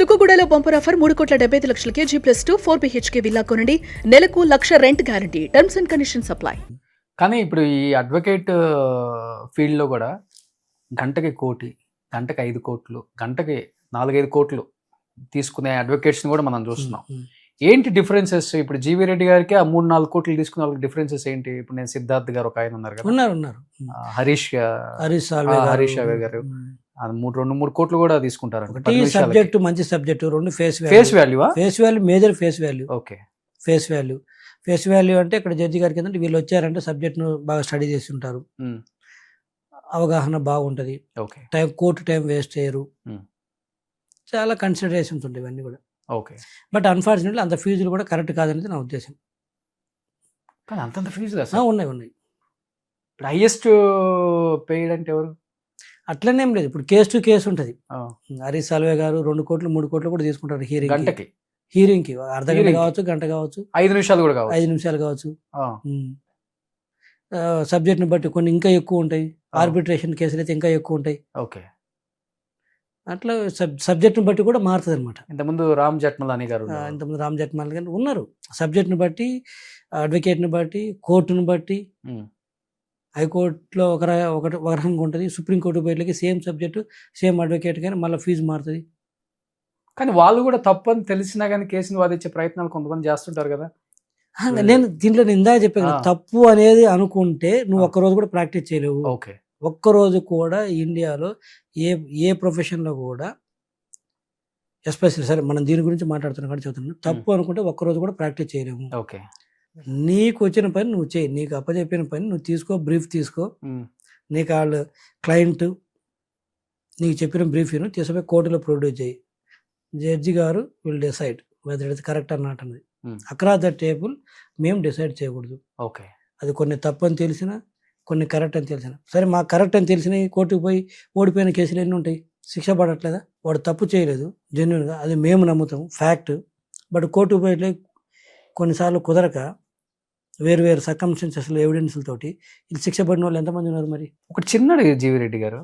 తుక్కుగూడలో bumper offer 3,75,00,000 G+2 4 BHK villa కొనండి. నెలకు 1,00,000 rent guarantee. Terms and conditions apply. కానీ ఇప్పుడు ఈ అడ్వకేట్ ఫీల్డ్లో కూడా గంటకి 1 కోటి, గంటకి 5 కోట్లు, గంటకి 4-5 కోట్లు తీసుకునే అడ్వకేట్స్ని కూడా మనం చూస్తున్నాం. ఏంటి డిఫరెన్సెస్? ఇప్పుడు జీవీ రెడ్డి గారికి ఆ 3-4 కోట్లు తీసుకునే వాళ్ళకి డిఫరెన్సెస్ ఏంటి? ఇప్పుడు నేను సిద్ధార్థ్ గారు ఒక ఆయన ఉన్నారు కదా, ఉన్నారు హరీష్ సాల్వే గారు 2-3 కోట్లు కూడా తీసుకుంటారు. సబ్జెక్ట్ మంచి subject, 2 face value major face value. Okay, face value అంటే ఇక్కడ జడ్జి గారికి ఏంటంటే వీళ్ళు వచ్చారంటే సబ్జెక్ట్ను బాగా స్టడీ చేసి ఉంటారు, అవగాహన బాగుంటుంది, కోర్టు టైం వేస్ట్ చేయరు, చాలా కన్సిడరేషన్స్ ఉంటాయి ఇవన్నీ కూడా. ఓకే, బట్ అన్ఫార్చునేట్లీ అంత ఫీజులు కూడా కరెక్ట్ కాదనేది నా ఉద్దేశం. కానీ అంతంత ఫీజులు ఉన్నాయి. ఇప్పుడు హైయెస్ట్ పెయిడ్ అంటే ఎవరు? అట్లనేం లేదు, ఇప్పుడు కేసు టు కేసు ఉంటుంది. హరీష్ సాల్వే గారు 2 కోట్లు 3 కోట్లు కూడా తీసుకుంటారు హీరింగ్కి అర్ధ గంట కావచ్చు, గంట కావచ్చు, 5 నిమిషాలు కూడా కావచ్చు, 5 నిమిషాలు కావచ్చు. సబ్జెక్ట్ని బట్టి కొన్ని ఇంకా ఎక్కువ ఉంటాయి, ఆర్బిట్రేషన్ కేసులు అయితే ఇంకా ఎక్కువ ఉంటాయి. ఓకే, అట్లా సబ్జెక్ట్ని బట్టి కూడా మారుతుంది అనమాట. ఇంతకుముందు రామ్ జెఠ్మలాని గారు ఉన్నారు. సబ్జెక్ట్ని బట్టి, అడ్వకేట్ని బట్టి, కోర్టుని బట్టి. హైకోర్టులో ఒక రకంగా ఉంటుంది, సుప్రీంకోర్టు బయటకి సేమ్ సబ్జెక్టు సేమ్ అడ్వకేట్ కానీ మళ్ళీ ఫీజు మారుతుంది. కానీ వాళ్ళు కూడా తప్పని తెలిసినా కానీ కేసుని వాదించే ప్రయత్నాలు కొంతమంది చేస్తుంటారు కదా. నేను దీంట్లో ఇందాక చెప్పాను, తప్పు అనేది అనుకుంటే నువ్వు ఒక్కరోజు కూడా ప్రాక్టీస్ చేయలేవు. ఓకే, ఒక్కరోజు కూడా ఇండియాలో ఏ ప్రొఫెషన్లో కూడా, ఎస్పెషల్లీ సరే మనం దీని గురించి మాట్లాడుతున్నాం కాబట్టి చెబుతున్నాను, తప్పు అనుకుంటే ఒక్కరోజు కూడా ప్రాక్టీస్ చేయలేము. ఓకే, నీకు వచ్చిన పని నువ్వు చేయి, నీకు అప్పచెప్పిన పని నువ్వు తీసుకో, బ్రీఫ్ తీసుకో. నీకు వాళ్ళు క్లయింట్ నీకు చెప్పిన బ్రీఫ్ తీసుకుపోయి కోర్టులో ప్రొడ్యూస్ చేయి. జడ్జి గారు will decide whether it correct or not అన్నది. అక్రాస్ ద టేబుల్ మేము డిసైడ్ చేయకూడదు. ఓకే, అది కొన్ని తప్పు అని తెలిసినా, కొన్ని కరెక్ట్ అని తెలిసిన. సరే, మాకు కరెక్ట్ అని తెలిసిన కోర్టుకు పోయి ఓడిపోయిన కేసులు ఎన్ని ఉంటాయి, శిక్ష పడట్లేదా? వాడు తప్పు చేయలేదు జెన్యున్గా, అది మేము నమ్ముతాం, ఫ్యాక్ట్. బట్ కోర్టుకు పోయి కొన్నిసార్లు కుదరక వేరు సర్కమ్స్టెన్సెస్లో ఎవిడెన్స్లతోటి ఇది శిక్ష పడిన వాళ్ళు ఎంతమంది ఉన్నారు? మరి ఒకటి చిన్నది జీవీ రెడ్డి గారు,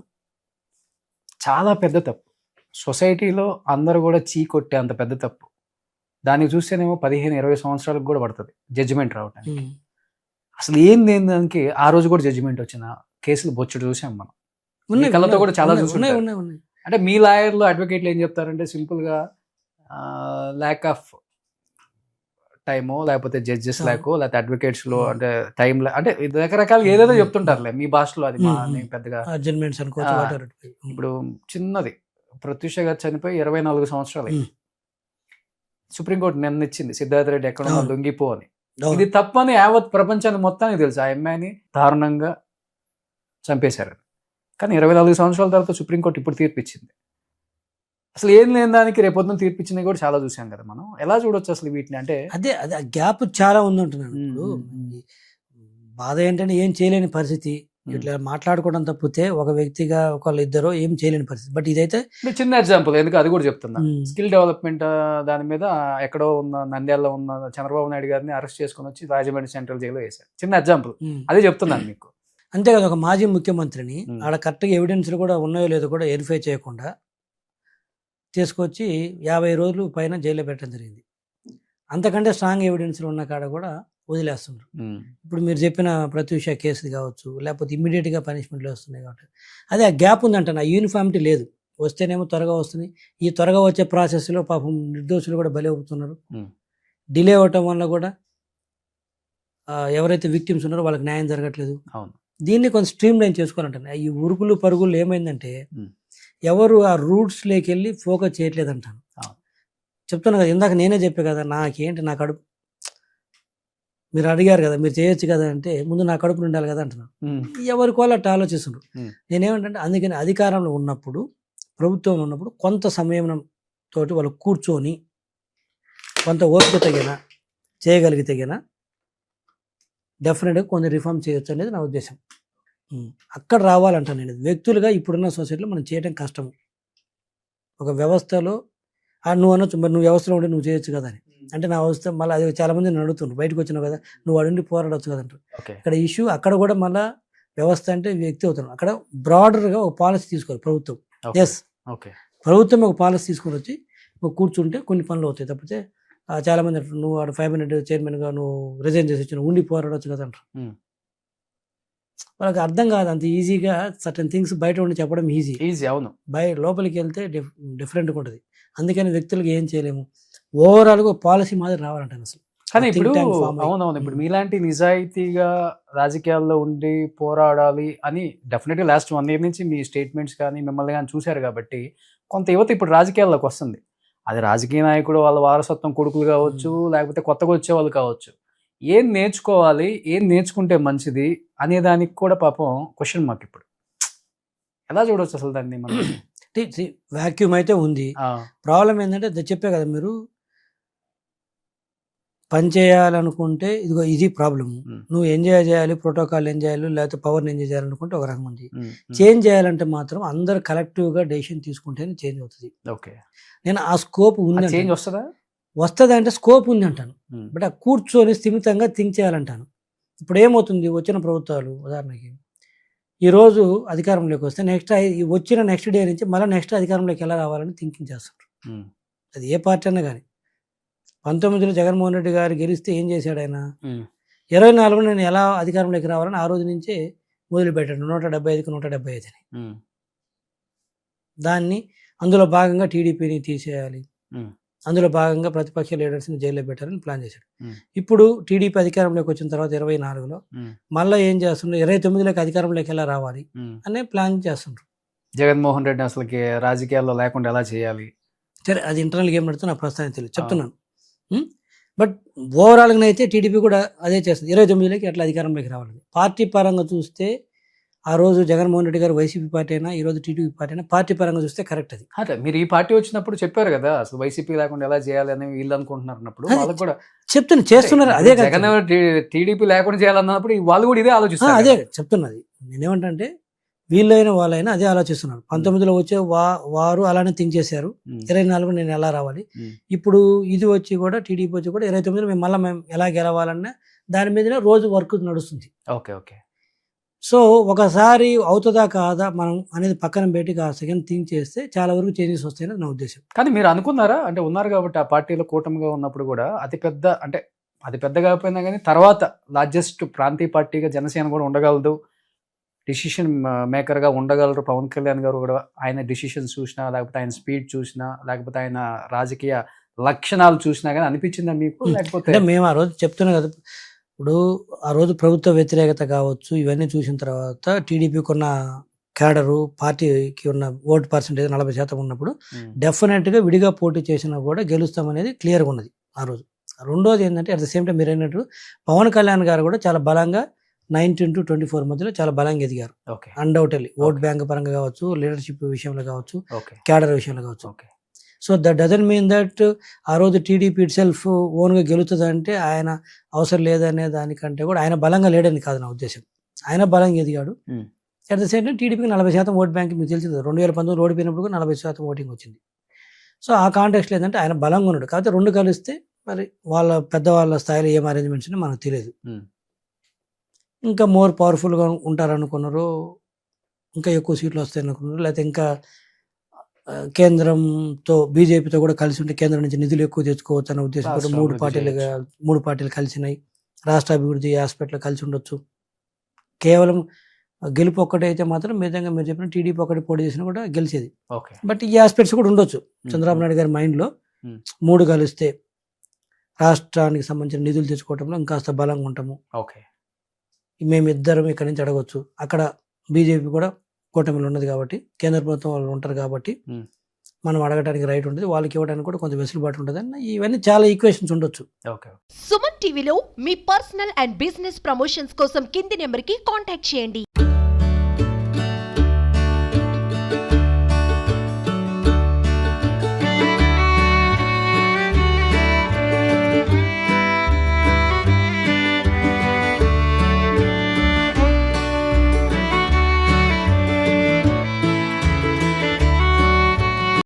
చాలా పెద్ద తప్పు, సొసైటీలో అందరూ కూడా చీకొట్టే అంత పెద్ద తప్పు. దాన్ని చూస్తేనేమో 15-20 సంవత్సరాలకు కూడా పడుతుంది జడ్జిమెంట్ రావడానికి. అసలు ఏంది దానికి ఆ రోజు కూడా జడ్జిమెంట్ వచ్చిన కేసులు బొచ్చుడు చూసాం మనం, కళ్ళతో కూడా చాలా చూసుకున్నాం. అంటే మీ లాయర్లు, అడ్వకేట్లు ఏం చెప్తారంటే సింపుల్గా ల్యాక్ ఆఫ్ టైమో, లేకపోతే జడ్జెస్ లేకో, లేకపోతే అడ్వకేట్స్ లో అంటే టైం, అంటే రకరకాలుగా ఏదేదో చెప్తుంటారులే మీ భాషలో. అది పెద్దగా ఇప్పుడు చిన్నది, ప్రత్యూష గారు చనిపోయి 24 సంవత్సరాలు సుప్రీంకోర్టు నిన్న ఇచ్చింది, సిద్ధార్థ రెడ్డి ఎక్కడ లొంగిపో అని. ఇది తప్పని యావత్ ప్రపంచానికి మొత్తానికి తెలుసు. ఆ అమ్మాయిని దారుణంగా చంపేశారు. కానీ 24 సంవత్సరాల తర్వాత సుప్రీంకోర్టు ఇప్పుడు తీర్పిచ్చింది. అసలు ఏం లేని దానికి రేపొద్దున తీర్పిచ్చినవి కూడా చాలా చూసాం కదా మనం. ఎలా చూడొచ్చు అసలు వీటిని? అంటే అదే గ్యాప్ చాలా ఉందంటున్నాను. బాధ ఏంటంటే ఏం చేయలేని పరిస్థితి, ఇట్లా మాట్లాడుకోవడం తప్పితే ఒక వ్యక్తిగా ఒకళ్ళు ఇద్దరు ఏం చేయలేని పరిస్థితి. బట్ ఇదైతే చిన్న ఎగ్జాంపుల్, ఎందుకు అది కూడా చెప్తున్నా. స్కిల్ డెవలప్మెంట్ దాని మీద ఎక్కడో ఉన్న నంద్యాలలో ఉన్న చంద్రబాబు నాయుడు గారిని అరెస్ట్ చేసుకుని వచ్చి రాజమండ్రి సెంట్రల్ జైల్లో వేశారు. చిన్న ఎగ్జాంపుల్, అదే చెప్తున్నాను మీకు. అంతేకాదు, ఒక మాజీ ముఖ్యమంత్రిని ఆడ కరెక్ట్గా ఎవిడెన్స్లు కూడా ఉన్నాయో లేదో కూడా వెరిఫై చేయకుండా తీసుకొచ్చి 50 రోజులు పైన జైల్లో పెట్టడం జరిగింది. అంతకంటే స్ట్రాంగ్ ఎవిడెన్స్లు ఉన్న కాడ కూడా వదిలేస్తున్నారు. ఇప్పుడు మీరు చెప్పిన ప్రత్యూష కేసు కావచ్చు, లేకపోతే ఇమ్మీడియట్గా పనిష్మెంట్లు వస్తున్నాయి కాబట్టి అదే ఆ గ్యాప్ ఉందంట. నా యూనిఫామిటీ లేదు. వస్తేనేమో త్వరగా వస్తుంది, ఈ త్వరగా వచ్చే ప్రాసెస్లో పాపం నిర్దోషులు కూడా బలి అవుతున్నారు. డిలే అవ్వటం వల్ల కూడా ఎవరైతే విక్టిమ్స్ ఉన్నారో వాళ్ళకి న్యాయం జరగట్లేదు. దీన్ని కొంచెం స్ట్రీమ్ లైన్ చేసుకోవాలంట. ఈ ఉరుకులు పరుగులు ఏమైందంటే ఎవరు ఆ రూట్స్లోకి వెళ్ళి ఫోకస్ చేయట్లేదు అంటాను. చెప్తాను కదా, ఇందాక నేనే చెప్పే కదా, నాకేంటి నా కడుపు, మీరు అడిగారు కదా మీరు చేయొచ్చు కదా అంటే ముందు నా కడుపు ఉండాలి కదా అంటున్నాను. ఎవరికి వాళ్ళు అట్లా ఆలోచిస్తున్నారు. నేనేమంటే అందుకని అధికారంలో ఉన్నప్పుడు, ప్రభుత్వంలో ఉన్నప్పుడు కొంత సమయం తోటి వాళ్ళు కూర్చొని కొంత ఓపిక తగిన చేయగలిగితే డెఫినెట్గా కొన్ని రిఫార్మ్ చేయొచ్చు అనేది నా ఉద్దేశం. అక్కడ రావాలంటాను నేను. వ్యక్తులుగా ఇప్పుడున్న సొసైటీలో మనం చేయడం కష్టము. ఒక వ్యవస్థలో నువ్వు అనొచ్చు, మరి నువ్వు వ్యవస్థలో ఉండి నువ్వు చేయొచ్చు కదా అని. అంటే నా వ్యవస్థ మళ్ళీ అది చాలా మంది అడుగుతుండ్రు, బయటకు వచ్చినావు కదా నువ్వు అడుండి పోరాడవచ్చు కదా అంటారు. ఇక్కడ ఇష్యూ అక్కడ కూడా మళ్ళీ వ్యవస్థ అంటే వ్యక్తి అవుతున్నాం. అక్కడ బ్రాడర్గా ఒక పాలసీ తీసుకోవాలి ప్రభుత్వం. ఎస్, ప్రభుత్వం ఒక పాలసీ తీసుకొని వచ్చి కూర్చుంటే కొన్ని పనులు అవుతాయి తప్పితే చాలామంది అంటారు నువ్వు ఆడ 5 మినిట్ చైర్మన్గా నువ్వు రిజైన్ చేసి వచ్చి ఉండి పోరాడవచ్చు కదా అంటారు. వాళ్ళకి అర్థం కాదు అంత ఈజీగా సర్టన్ థింగ్స్ బయట ఉండి చెప్పడం ఈజీ. అవును. లోపలికి వెళ్తే డిఫరెంట్గా ఉంటుంది. అందుకని వ్యక్తులకు ఏం చేయలేము. ఓవరాల్గా పాలసీ మాదిరి రావాలంటాను అసలు. కానీ ఇప్పుడు అవునవును ఇప్పుడు మీలాంటి నిజాయితీగా రాజకీయాల్లో ఉండి పోరాడాలి అని డెఫినెట్గా లాస్ట్ 1 year నుంచి మీ స్టేట్మెంట్స్ కానీ మిమ్మల్ని కానీ చూశారు కాబట్టి కొంత యువత ఇప్పుడు రాజకీయాల్లోకి వస్తుంది. అది రాజకీయ నాయకుడు వాళ్ళ వారసత్వం కొడుకులు కావచ్చు, లేకపోతే కొత్తగా వచ్చే వాళ్ళు కావచ్చు. ఏం నేర్చుకోవాలి, ఏం నేర్చుకుంటే మంచిది అనే దానికి కూడా పాపం క్వశ్చన్ మార్క్. ఇప్పుడు ఎలా చూడవచ్చు అసలు దాన్ని మనం? వాక్యూమ్ అయితే ఉంది. ప్రాబ్లం ఏంటంటే చెప్పే కదా మీరు, పని చేయాలనుకుంటే ఇదిగో ఇది ప్రాబ్లమ్. నువ్వు ఎంజాయ్ చేయాలి, ప్రోటోకాల్ ఎంజాయ్ చేయాలి, లేకపోతే పవర్ని ఎంజాయ్ చేయాలనుకుంటే ఒక రకం ఉంది. చేంజ్ చేయాలంటే మాత్రం అందరు కలెక్టివ్గా డెసిషన్ తీసుకుంటేనే చేంజ్ అవుతుంది. ఓకే, నేను ఆ స్కోప్ ఉంది, చేంజ్ వస్తుందా? వస్తుంది అంటే స్కోప్ ఉంది అంటాను. బట్ ఆ కూర్చొని స్థిమితంగా థింక్ చేయాలంటాను. ఇప్పుడు ఏమవుతుంది, వచ్చిన ప్రభుత్వాలు ఉదాహరణకి ఈరోజు అధికారంలోకి వస్తే వచ్చిన నెక్స్ట్ డే నుంచి మళ్ళీ నెక్స్ట్ అధికారంలోకి ఎలా రావాలని థింకింగ్ చేస్తారు. అది ఏ పార్టీ అన్నా కానీ. 19లో జగన్మోహన్ రెడ్డి గారు గెలిస్తే ఏం చేశాడు ఆయన, 24లో నేను ఎలా అధికారంలోకి రావాలని ఆ రోజు నుంచే మొదలుపెట్టాడు. 175కి 175 అని. దాన్ని అందులో భాగంగా టీడీపీని తీసేయాలి, అందులో భాగంగా ప్రతిపక్ష లీడర్స్ని జైల్లో పెట్టాలని ప్లాన్ చేశాడు. ఇప్పుడు టీడీపీ అధికారంలోకి వచ్చిన తర్వాత 24లో మళ్ళీ ఏం చేస్తున్నారు, 29లోకి అధికారంలోకి ఎలా రావాలి అనే ప్లాన్ చేస్తున్నారు. జగన్మోహన్ రెడ్డి అసలుకి రాజకీయాల్లో లేకుండా ఎలా చేయాలి, సరే అది ఇంటర్నల్ గేమ్ నడుతూ నా ప్రస్తుతానికి తెలియదు చెప్తున్నాను. బట్ ఓవరాల్గా అయితే టీడీపీ కూడా అదే చేస్తుంది, 29లోకి ఎట్లా అధికారంలోకి రావాలని. పార్టీ పరంగా చూస్తే ఆ రోజు జగన్మోహన్ రెడ్డి గారు వైసీపీ పార్టీ అయినా ఈ రోజు టీడీపీ పార్టీ అయినా పార్టీ పరంగా చూస్తే కరెక్ట్. అది అంటే మీరు ఈ పార్టీ వచ్చినప్పుడు చెప్పారు కదా అసలు వైసీపీ లేకుండా ఎలా చేయాలి అని వీళ్ళు అనుకుంటున్నప్పుడు వాళ్ళకి కూడా చేస్తున్నారు. అదే జగన్ టీడీపీ లేకుండా చేయాలన్నప్పుడు వాళ్ళు కూడా ఇదే ఆలోచిస్తారు. అదే చెప్తున్నది. నేనేమంటే వీళ్ళైనా వాళ్ళైనా అదే ఆలోచిస్తున్నారు. 19లో వచ్చే వారు అలానే థింక్ చేశారు, 24 నేను ఎలా రావాలి. ఇప్పుడు ఇది వచ్చి కూడా టీడీపీ వచ్చి కూడా 29లో మేము ఎలా గెలవాలన్నా దాని మీదనే రోజు వర్క్ నడుస్తుంది. Okay okay. సో ఒకసారి అవుతుందా కాదా మనం అనేది పక్కన పెట్టి ఆ సెకండ్ థింక్ చేస్తే చాలా వరకు చేంజెస్ వస్తాయని నా ఉద్దేశం. కానీ మీరు అనుకున్నారా, అంటే ఉన్నారు కాబట్టి ఆ పార్టీలో కూటమిగా ఉన్నప్పుడు కూడా అది పెద్ద కాకపోయినా కానీ తర్వాత లార్జెస్ట్ ప్రాంతీయ పార్టీగా జనసేన కూడా ఉండగలదు, డిసిషన్ మేకర్గా ఉండగలరు పవన్ కళ్యాణ్ గారు కూడా. ఆయన డిసిషన్స్ చూసినా, లేకపోతే ఆయన స్పీడ్ చూసినా, లేకపోతే ఆయన రాజకీయ లక్షణాలు చూసినా కానీ అనిపించిందా మీకు? లేకపోతే మేము ఆ రోజు చెప్తున్నాం కదా, ఇప్పుడు ఆ రోజు ప్రభుత్వ వ్యతిరేకత కావచ్చు ఇవన్నీ చూసిన తర్వాత టీడీపీకి ఉన్న క్యాడరు, పార్టీకి ఉన్న ఓటు పర్సెంటేజ్ 40% ఉన్నప్పుడు డెఫినెట్గా విడిగా పోటీ చేసినా కూడా గెలుస్తామనేది క్లియర్గా ఉన్నది ఆ రోజు. రెండోది ఏంటంటే అట్ ద సేమ్ టైం మీరు అన్నట్టు పవన్ కళ్యాణ్ గారు కూడా చాలా బలంగా 19 to 24 మధ్యలో చాలా బలంగా ఎదిగారు. అన్డౌటెడ్లీ ఓట్ బ్యాంక్ పరంగా కావచ్చు, లీడర్షిప్ విషయంలో కావచ్చు, క్యాడర్ విషయంలో కావచ్చు. So that doesn't mean that ఆ రోజు టీడీపీ ఇట్ సెల్ఫ్ ఓన్గా గెలుతుంది అంటే ఆయన అవసరం లేదనే దానికంటే కూడా ఆయన బలంగా లేడని కాదు నా ఉద్దేశం. ఆయన బలంగా ఎదిగాడు. అట్ ద సేమ్ టైం టీడీపీకి 40% ఓట్ బ్యాంక్ మీకు తెలిసింది. 2019 ఓడిపోయినప్పుడు కూడా 40% ఓటింగ్ వచ్చింది. సో ఆ కాంటెక్స్లో ఏంటంటే ఆయన బలంగా ఉన్నాడు. కాకపోతే రెండు కలిస్తే మరి వాళ్ళ పెద్దవాళ్ళ స్థాయిలో ఏం అరేంజ్మెంట్స్ ఉన్నాయో మనకు తెలియదు. ఇంకా మోర్ పవర్ఫుల్గా ఉంటారనుకున్నారు, ఇంకా ఎక్కువ సీట్లు వస్తాయి అనుకున్నారు, లేకపోతే ఇంకా కేంద్రంతో బీజేపీతో కూడా కలిసి ఉంటే కేంద్రం నుంచి నిధులు ఎక్కువ తెచ్చుకోవచ్చు అనే ఉద్దేశంతో మూడు పార్టీలు కలిసినాయి. రాష్ట్ర అభివృద్ధి ఆస్పెక్ట్లో కలిసి ఉండొచ్చు. కేవలం గెలుపు ఒక్కటే అయితే మాత్రం మితంగా మీరు చెప్పిన టీడీపీ ఒకటి పోటీ చేసినా కూడా గెలిచేది. బట్ ఈ ఆస్పెక్ట్స్ కూడా ఉండొచ్చు చంద్రబాబు నాయుడు గారి మైండ్లో. 3 కలిస్తే రాష్ట్రానికి సంబంధించిన నిధులు తెచ్చుకోవడంలో ఇంకాస్త బలంగా ఉంటాము, మేమిద్దరం ఇక్కడి నుంచి అడగవచ్చు. అక్కడ బీజేపీ కూడా కూటమిలో ఉన్నది కాబట్టి, కేంద్ర ప్రభుత్వం వాళ్ళు ఉంటారు కాబట్టి మనం అడగడానికి రైట్ ఉంటుంది, వాళ్ళకి ఇవ్వడానికి కూడా కొంచెం వెసులుబాటు ఉంటుంది అని ఇవన్నీ చాలా ఈక్వేషన్స్ ఉండొచ్చు. సుమన్ టీవీలో మీ పర్సనల్ అండ్ బిజినెస్ ప్రమోషన్స్ కోసం కింది నెంబర్కి కాంటాక్ట్ చేయండి.